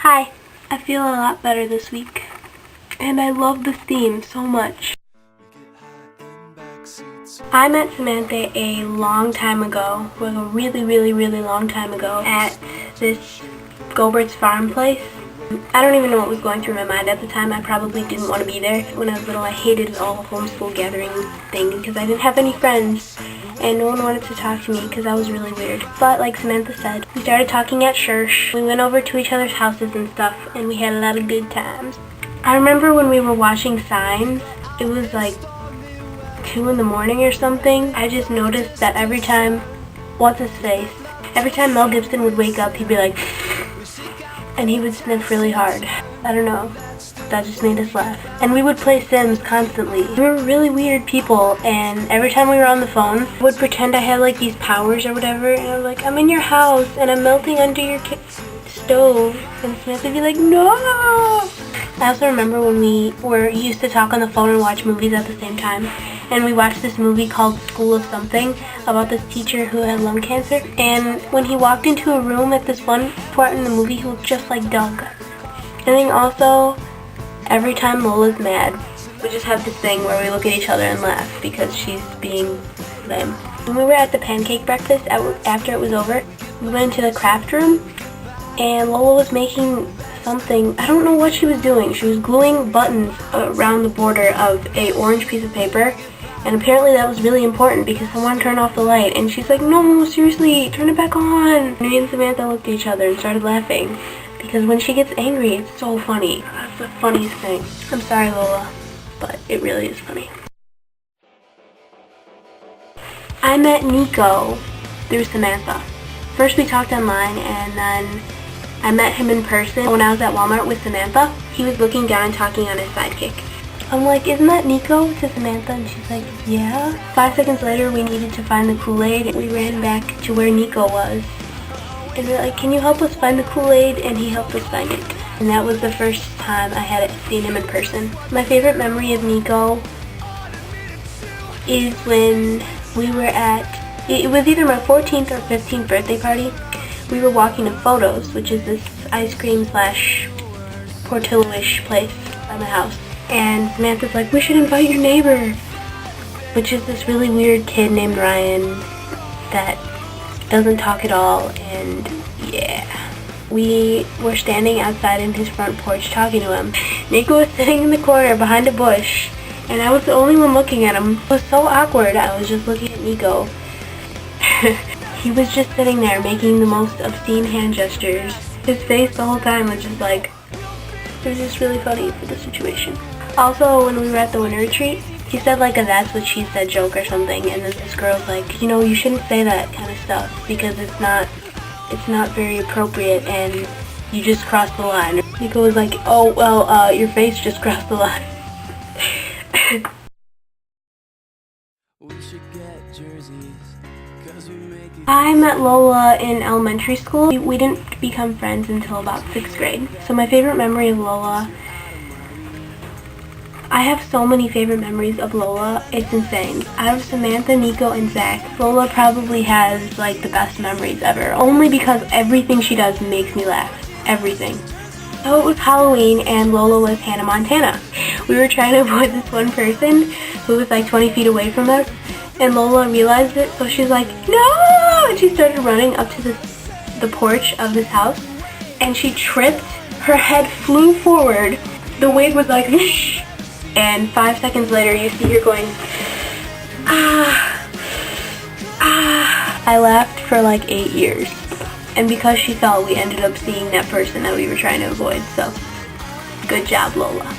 Hi, I feel a lot better this week, and I love this theme so much. I met Samantha a long time ago, like a really long time ago, at this Gobert's farm place. I don't even know what was going through my mind at the time. I probably didn't want to be there. When I was little, I hated all the homeschool gathering thing because I didn't have any friends and no one wanted to talk to me because I was really weird. But like Samantha said, we started talking at church. We went over to each other's houses and stuff, and we had a lot of good times. I remember when we were watching Signs, it was like 2 in the morning or something. I just noticed that every time, every time Mel Gibson would wake up, he'd be like, and he would sniff really hard. I don't know, that just made us laugh. And we would play Sims constantly. We were really weird people, and every time we were on the phone, I would pretend I had like these powers or whatever, and I was like, I'm in your house, and I'm melting under your stove, and Samantha would be like, no! I also remember when we used to talk on the phone and watch movies at the same time, and we watched this movie called School of Something about this teacher who had lung cancer, and when he walked into a room at this one part in the movie, he looked just like Doug. And then also, every time Lola's mad, we just have this thing where we look at each other and laugh because she's being lame. When we were at the pancake breakfast, after it was over, we went into the craft room, and Lola was making something. I don't know what she was doing. She was gluing buttons around the border of a orange piece of paper, and apparently that was really important because someone turned off the light, and she's like, no, seriously, turn it back on. Me and Samantha looked at each other and started laughing because when she gets angry, it's so funny. That's the funniest thing. I'm sorry, Lola, but it really is funny. I met Nico through Samantha. First we talked online, and then I met him in person when I was at Walmart with Samantha. He was looking down and talking on his sidekick. I'm like, isn't that Nico? To Samantha, and she's like, yeah. 5 seconds later, we needed to find the Kool-Aid. We ran back to where Nico was. And we're like, can you help us find the Kool-Aid? And he helped us find it. And that was the first time I had seen him in person. My favorite memory of Nico is when we were at, it was either my 14th or 15th birthday party. We were walking to Photos, which is this ice cream / Portillo-ish place by my house. And Samantha's like, we should invite your neighbor, which is this really weird kid named Ryan that doesn't talk at all, and yeah. We were standing outside in his front porch talking to him. Nico was sitting in the corner behind a bush, and I was the only one looking at him. It was so awkward. I was just looking at Nico. He was just sitting there making the most obscene hand gestures. His face the whole time was just like, it was just really funny for the situation. Also, when we were at the winter retreat, he said like a that's what she said joke or something, and then this girl's like, you know, you shouldn't say that kind of stuff because it's not very appropriate and you just crossed the line. Nico was like, oh well, your face just crossed the line. I met Lola in elementary school. We didn't become friends until about 6th grade. So my favorite memory of Lola, I have so many favorite memories of Lola, it's insane. Out of Samantha, Nico, and Zach, Lola probably has like the best memories ever. Only because everything she does makes me laugh. Everything. So it was Halloween and Lola was Hannah Montana. We were trying to avoid this one person who was like 20 feet away from us, and Lola realized it, so she's like, no! And she started running up to the porch of this house, and she tripped. Her head flew forward. The wig was like, whoosh. And 5 seconds later, you see her going, ah, ah. I laughed for like 8 years. And because she fell, we ended up seeing that person that we were trying to avoid. So, good job, Lola.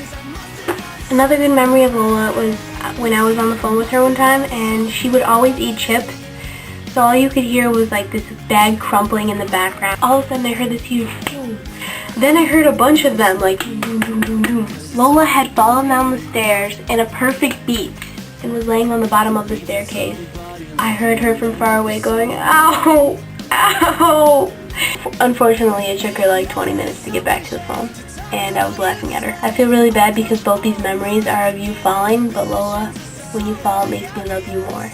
Another good memory of Lola was when I was on the phone with her one time, and she would always eat chips. So all you could hear was like this bag crumpling in the background. All of a sudden, I heard this huge boom. Then I heard a bunch of them like doom, doom, doom, doom. Lola had fallen down the stairs in a perfect beat and was laying on the bottom of the staircase. I heard her from far away going, ow, ow. Unfortunately, it took her like 20 minutes to get back to the phone, and I was laughing at her. I feel really bad because both these memories are of you falling, but Lola, when you fall, it makes me love you more.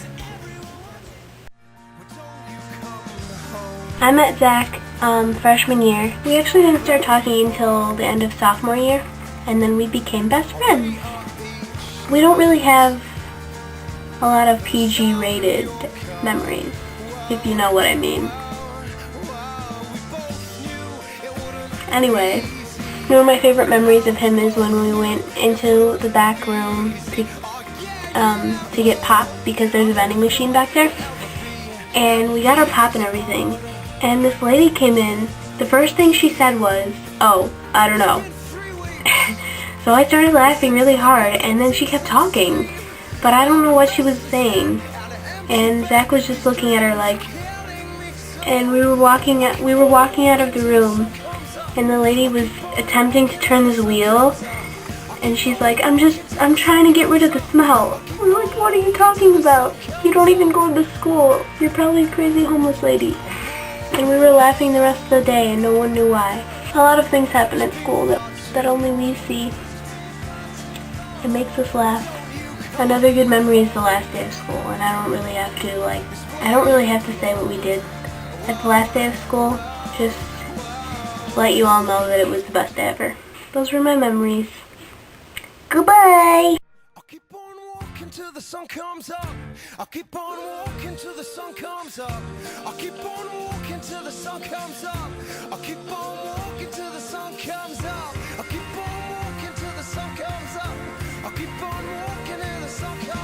I met Zach freshman year. We actually didn't start talking until the end of sophomore year, and then we became best friends. We don't really have a lot of PG rated memories, if you know what I mean. Anyway, one of my favorite memories of him is when we went into the back room to get pop, because there's a vending machine back there, and we got our pop and everything, and this lady came in. The first thing she said was, "Oh, I don't know." So I started laughing really hard, and then she kept talking, but I don't know what she was saying, and Zach was just looking at her like, and we were walking out of the room, and the lady was attempting to turn this wheel, and she's like, I'm trying to get rid of the smell. I'm like, what are you talking about? You don't even go to school. You're probably a crazy homeless lady. And we were laughing the rest of the day, and no one knew why. A lot of things happen at school that only we see. It makes us laugh. Another good memory is the last day of school, and I don't really have to say what we did at the last day of school. Just let you all know that it was the best day ever. Those were my memories. Goodbye! I'll keep on walking till the sun comes up. I'll keep on walking till the sun comes up. I'll keep on walking till the sun comes up. I'll keep on walking till the sun comes up. I'll keep on walking till the sun comes up. I'll keep on walking till the sun comes up.